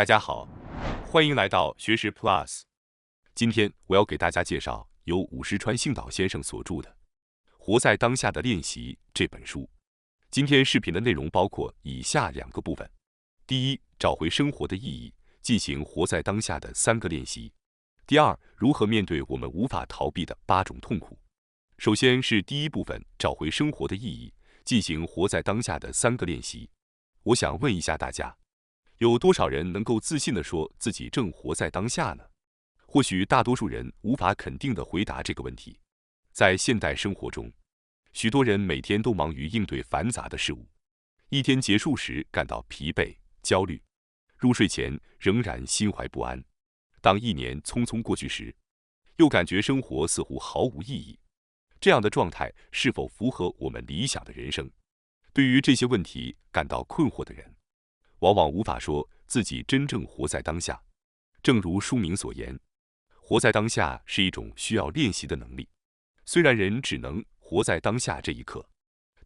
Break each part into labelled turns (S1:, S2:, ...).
S1: 大家好，欢迎来到学识 Plus。今天我要给大家介绍由伍石川幸岛先生所著的《活在当下的练习》这本书。今天视频的内容包括以下2个部分：第一，找回生活的意义，进行活在当下的3个练习；第二，如何面对我们无法逃避的8种痛苦。首先是第一部分，找回生活的意义，进行活在当下的3个练习。我想问一下大家，有多少人能够自信地说自己正活在当下呢？或许大多数人无法肯定地回答这个问题。在现代生活中，许多人每天都忙于应对繁杂的事物，一天结束时感到疲惫、焦虑，入睡前仍然心怀不安。当1年匆匆过去时，又感觉生活似乎毫无意义。这样的状态是否符合我们理想的人生？对于这些问题感到困惑的人，往往无法说自己真正活在当下。正如书名所言，活在当下是一种需要练习的能力。虽然人只能活在当下这一刻，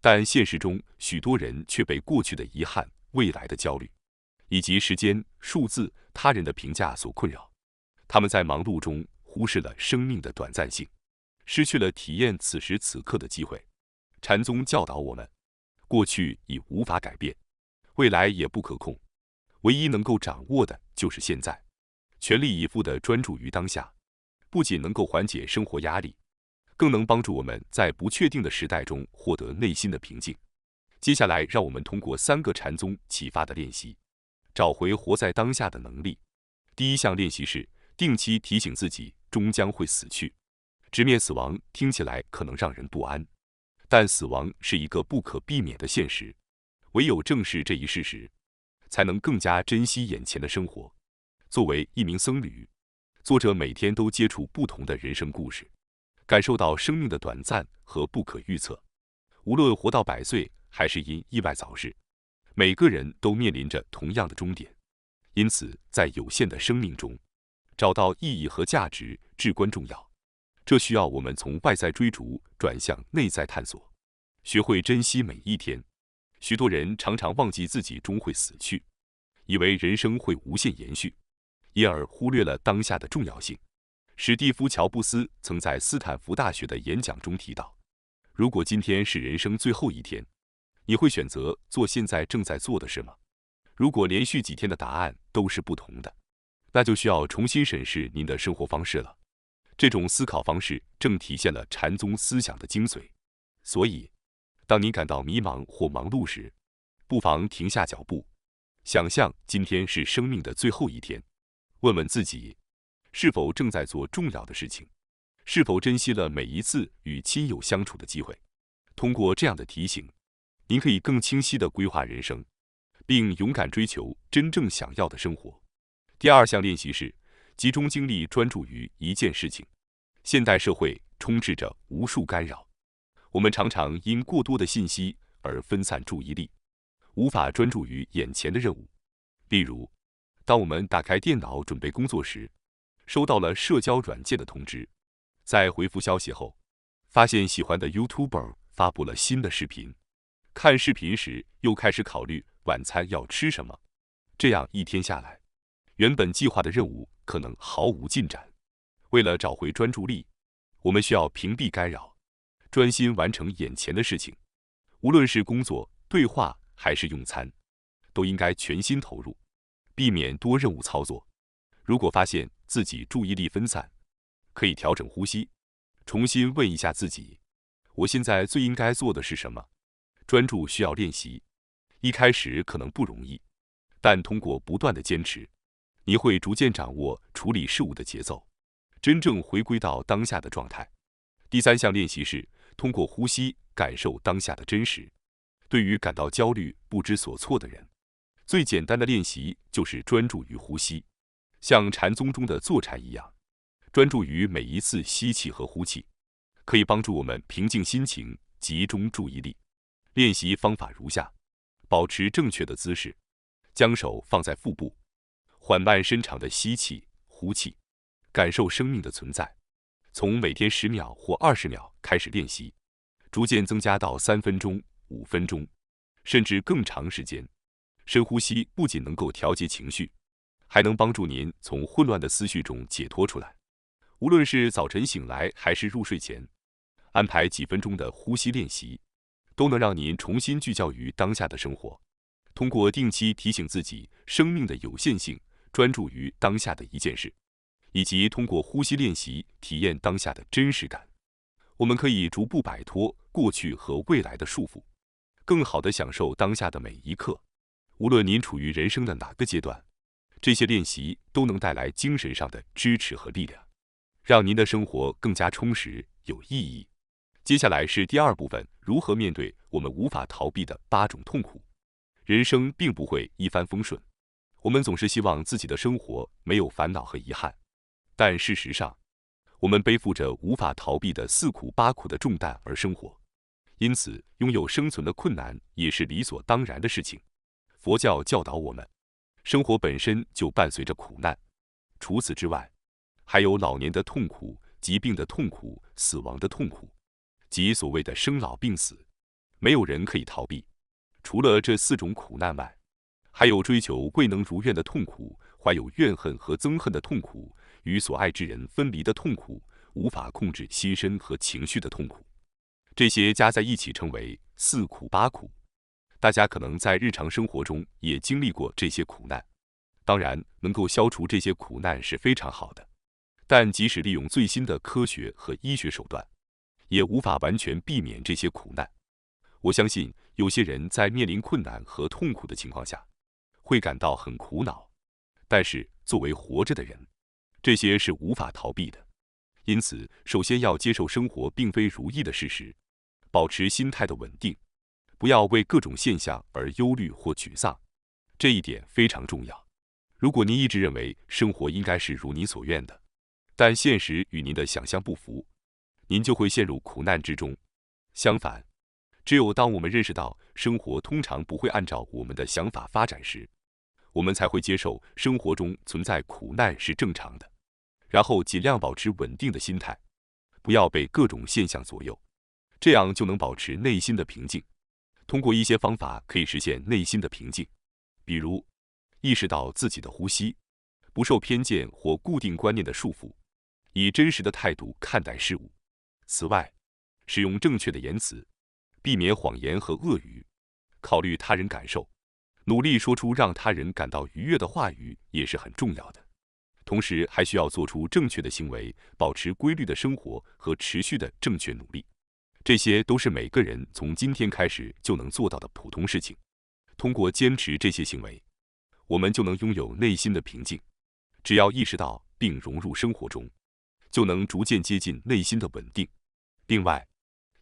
S1: 但现实中许多人却被过去的遗憾、未来的焦虑，以及时间、数字、他人的评价所困扰。他们在忙碌中忽视了生命的短暂性，失去了体验此时此刻的机会。禅宗教导我们，过去已无法改变，未来也不可控，唯一能够掌握的就是现在。全力以赴地专注于当下，不仅能够缓解生活压力，更能帮助我们在不确定的时代中获得内心的平静。接下来，让我们通过3个禅宗启发的练习，找回活在当下的能力。第一项练习是定期提醒自己终将会死去。直面死亡听起来可能让人不安，但死亡是一个不可避免的现实。唯有正视这一事实，才能更加珍惜眼前的生活。作为一名僧侣，作者每天都接触不同的人生故事，感受到生命的短暂和不可预测。无论活到100岁，还是因意外早逝，每个人都面临着同样的终点。因此，在有限的生命中，找到意义和价值至关重要。这需要我们从外在追逐转向内在探索，学会珍惜每一天。许多人常常忘记自己终会死去，以为人生会无限延续，因而忽略了当下的重要性。史蒂夫·乔布斯曾在斯坦福大学的演讲中提到，如果今天是人生最后一天，你会选择做现在正在做的事吗？如果连续几天的答案都是不同的，那就需要重新审视您的生活方式了。这种思考方式正体现了禅宗思想的精髓。所以，当你感到迷茫或忙碌时，不妨停下脚步，想象今天是生命的最后一天，问问自己，是否正在做重要的事情？是否珍惜了每一次与亲友相处的机会？通过这样的提醒，您可以更清晰地规划人生，并勇敢追求真正想要的生活。第2项练习是集中精力专注于一件事情。现代社会充斥着无数干扰，我们常常因过多的信息而分散注意力，无法专注于眼前的任务。例如，当我们打开电脑准备工作时，收到了社交软件的通知，在回复消息后，发现喜欢的 YouTuber 发布了新的视频，看视频时又开始考虑晚餐要吃什么。这样一天下来，原本计划的任务可能毫无进展。为了找回专注力，我们需要屏蔽干扰，专心完成眼前的事情。无论是工作、对话还是用餐，都应该全心投入，避免多任务操作。如果发现自己注意力分散，可以调整呼吸，重新问一下自己，我现在最应该做的是什么？专注需要练习，一开始可能不容易，但通过不断的坚持，你会逐渐掌握处理事物的节奏，真正回归到当下的状态。第3项练习是通过呼吸感受当下的真实。对于感到焦虑、不知所措的人，最简单的练习就是专注于呼吸，像禅宗中的坐禅一样，专注于每一次吸气和呼气，可以帮助我们平静心情，集中注意力。练习方法如下：保持正确的姿势，将手放在腹部，缓慢深长的吸气、呼气，感受生命的存在。从每天10秒或20秒开始练习，逐渐增加到3分钟、5分钟，甚至更长时间。深呼吸不仅能够调节情绪，还能帮助您从混乱的思绪中解脱出来。无论是早晨醒来还是入睡前，安排几分钟的呼吸练习，都能让您重新聚焦于当下的生活。通过定期提醒自己生命的有限性，专注于当下的一件事，以及通过呼吸练习体验当下的真实感，我们可以逐步摆脱过去和未来的束缚，更好地享受当下的每一刻。无论您处于人生的哪个阶段，这些练习都能带来精神上的支持和力量，让您的生活更加充实有意义。接下来是第二部分，如何面对我们无法逃避的8种痛苦。人生并不会一帆风顺，我们总是希望自己的生活没有烦恼和遗憾，但事实上，我们背负着无法逃避的4苦8苦的重担而生活，因此拥有生存的困难也是理所当然的事情。佛教教导我们，生活本身就伴随着苦难，除此之外，还有老年的痛苦、疾病的痛苦、死亡的痛苦，即所谓的生老病死，没有人可以逃避。除了这4种苦难外，还有追求未能如愿的痛苦，怀有怨恨和憎恨的痛苦，与所爱之人分离的痛苦，无法控制心身和情绪的痛苦。这些加在一起称为4苦8苦。大家可能在日常生活中也经历过这些苦难，当然能够消除这些苦难是非常好的，但即使利用最新的科学和医学手段，也无法完全避免这些苦难。我相信有些人在面临困难和痛苦的情况下，会感到很苦恼，但是作为活着的人，这些是无法逃避的。因此，首先要接受生活并非如意的事实，保持心态的稳定，不要为各种现象而忧虑或沮丧，这一点非常重要。如果您一直认为生活应该是如您所愿的，但现实与您的想象不符，您就会陷入苦难之中。相反，只有当我们认识到生活通常不会按照我们的想法发展时，我们才会接受生活中存在苦难是正常的，然后尽量保持稳定的心态，不要被各种现象左右，这样就能保持内心的平静。通过一些方法可以实现内心的平静，比如意识到自己的呼吸，不受偏见或固定观念的束缚，以真实的态度看待事物。此外，使用正确的言辞，避免谎言和恶语，考虑他人感受，努力说出让他人感到愉悦的话语也是很重要的。同时还需要做出正确的行为，保持规律的生活和持续的正确努力。这些都是每个人从今天开始就能做到的普通事情。通过坚持这些行为，我们就能拥有内心的平静。只要意识到并融入生活中，就能逐渐接近内心的稳定。另外，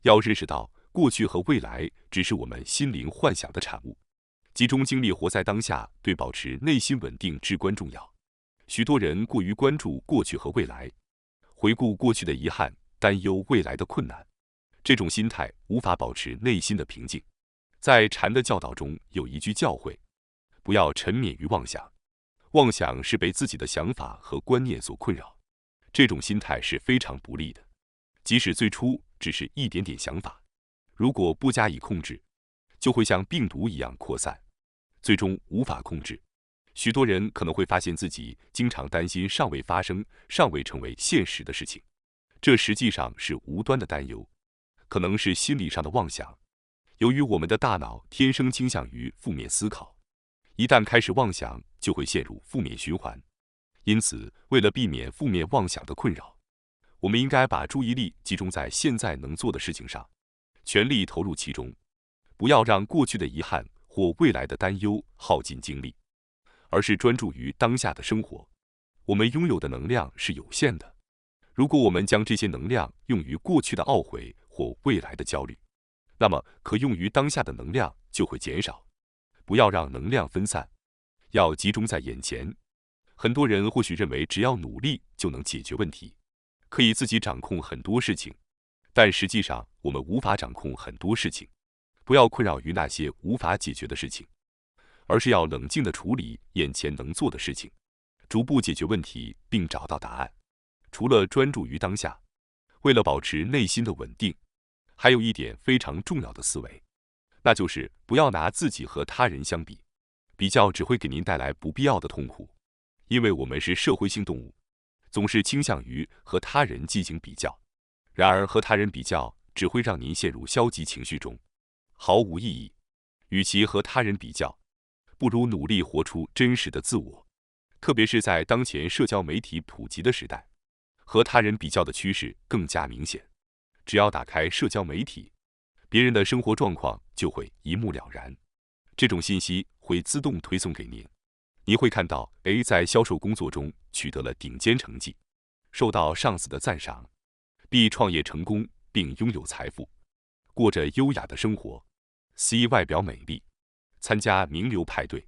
S1: 要认识到过去和未来只是我们心灵幻想的产物，集中精力活在当下，对保持内心稳定至关重要。许多人过于关注过去和未来，回顾过去的遗憾，担忧未来的困难，这种心态无法保持内心的平静。在禅的教导中有一句教诲：不要沉湎于妄想。妄想是被自己的想法和观念所困扰，这种心态是非常不利的。即使最初只是一点点想法，如果不加以控制，就会像病毒一样扩散，最终无法控制。许多人可能会发现自己经常担心尚未发生、尚未成为现实的事情，这实际上是无端的担忧，可能是心理上的妄想。由于我们的大脑天生倾向于负面思考，一旦开始妄想，就会陷入负面循环。因此，为了避免负面妄想的困扰，我们应该把注意力集中在现在能做的事情上，全力投入其中，不要让过去的遗憾或未来的担忧耗尽精力，而是专注于当下的生活。我们拥有的能量是有限的，如果我们将这些能量用于过去的懊悔或未来的焦虑，那么可用于当下的能量就会减少。不要让能量分散，要集中在眼前。很多人或许认为只要努力就能解决问题，可以自己掌控很多事情，但实际上我们无法掌控很多事情。不要困扰于那些无法解决的事情，而是要冷静地处理眼前能做的事情，逐步解决问题并找到答案。除了专注于当下，为了保持内心的稳定，还有一点非常重要的思维，那就是不要拿自己和他人相比，比较只会给您带来不必要的痛苦。因为我们是社会性动物，总是倾向于和他人进行比较。然而，和他人比较只会让您陷入消极情绪中，毫无意义。与其和他人比较，不如努力活出真实的自我。特别是在当前社交媒体普及的时代，和他人比较的趋势更加明显。只要打开社交媒体，别人的生活状况就会一目了然。这种信息会自动推送给您，你会看到 A 在销售工作中取得了顶尖成绩，受到上司的赞赏。B 创业成功并拥有财富，过着优雅的生活。C 外表美丽，参加名流派对，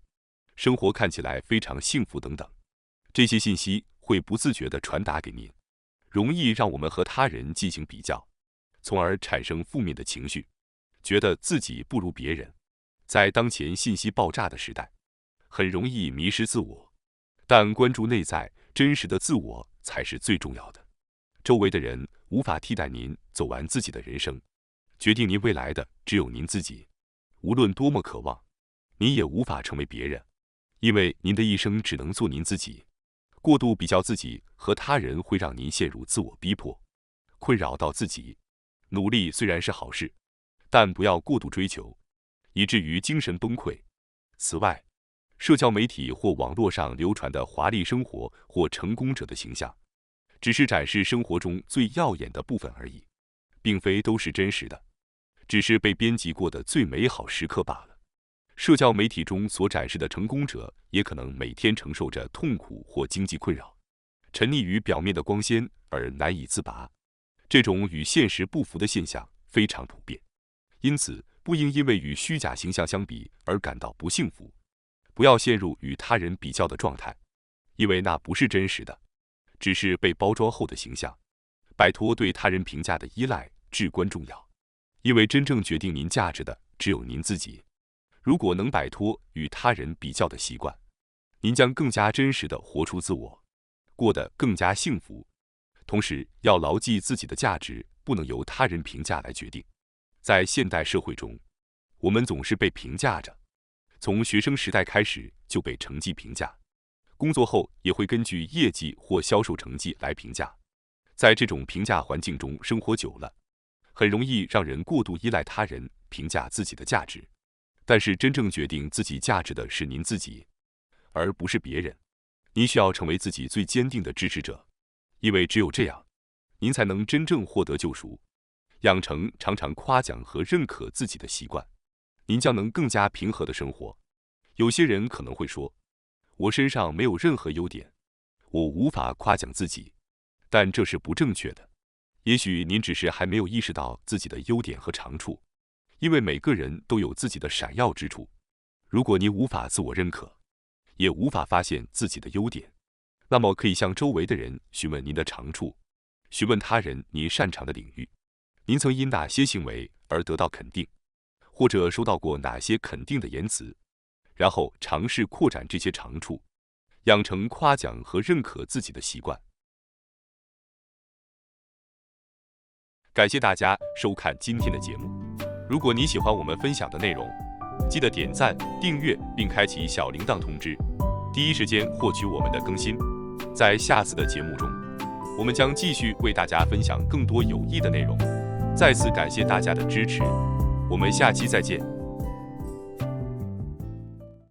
S1: 生活看起来非常幸福等等。这些信息会不自觉地传达给您，容易让我们和他人进行比较，从而产生负面的情绪，觉得自己不如别人。在当前信息爆炸的时代，很容易迷失自我，但关注内在真实的自我才是最重要的。周围的人无法替代您走完自己的人生，决定您未来的只有您自己。无论多么渴望，您也无法成为别人，因为您的一生只能做您自己。过度比较自己和他人会让您陷入自我逼迫，困扰到自己。努力虽然是好事，但不要过度追求，以至于精神崩溃。此外，社交媒体或网络上流传的华丽生活或成功者的形象，只是展示生活中最耀眼的部分而已，并非都是真实的，只是被编辑过的最美好时刻罢了。社交媒体中所展示的成功者，也可能每天承受着痛苦或经济困扰，沉溺于表面的光鲜而难以自拔。这种与现实不符的现象非常普遍，因此不应因为与虚假形象相比而感到不幸福。不要陷入与他人比较的状态，因为那不是真实的，只是被包装后的形象。摆脱对他人评价的依赖至关重要，因为真正决定您价值的只有您自己。如果能摆脱与他人比较的习惯，您将更加真实地活出自我，过得更加幸福。同时，要牢记自己的价值不能由他人评价来决定。在现代社会中，我们总是被评价着，从学生时代开始就被成绩评价，工作后也会根据业绩或销售成绩来评价。在这种评价环境中生活久了，很容易让人过度依赖他人评价自己的价值。但是真正决定自己价值的是您自己，而不是别人。您需要成为自己最坚定的支持者，因为只有这样，您才能真正获得救赎，养成常常夸奖和认可自己的习惯，您将能更加平和地生活。有些人可能会说，我身上没有任何优点，我无法夸奖自己，但这是不正确的。也许您只是还没有意识到自己的优点和长处，因为每个人都有自己的闪耀之处。如果您无法自我认可，也无法发现自己的优点，那么可以向周围的人询问您的长处，询问他人您擅长的领域，您曾因哪些行为而得到肯定，或者收到过哪些肯定的言辞，然后尝试扩展这些长处，养成夸奖和认可自己的习惯。感谢大家收看今天的节目。如果你喜欢我们分享的内容，记得点赞、订阅并开启小铃铛通知，第一时间获取我们的更新。在下次的节目中，我们将继续为大家分享更多有益的内容。再次感谢大家的支持，我们下期再见。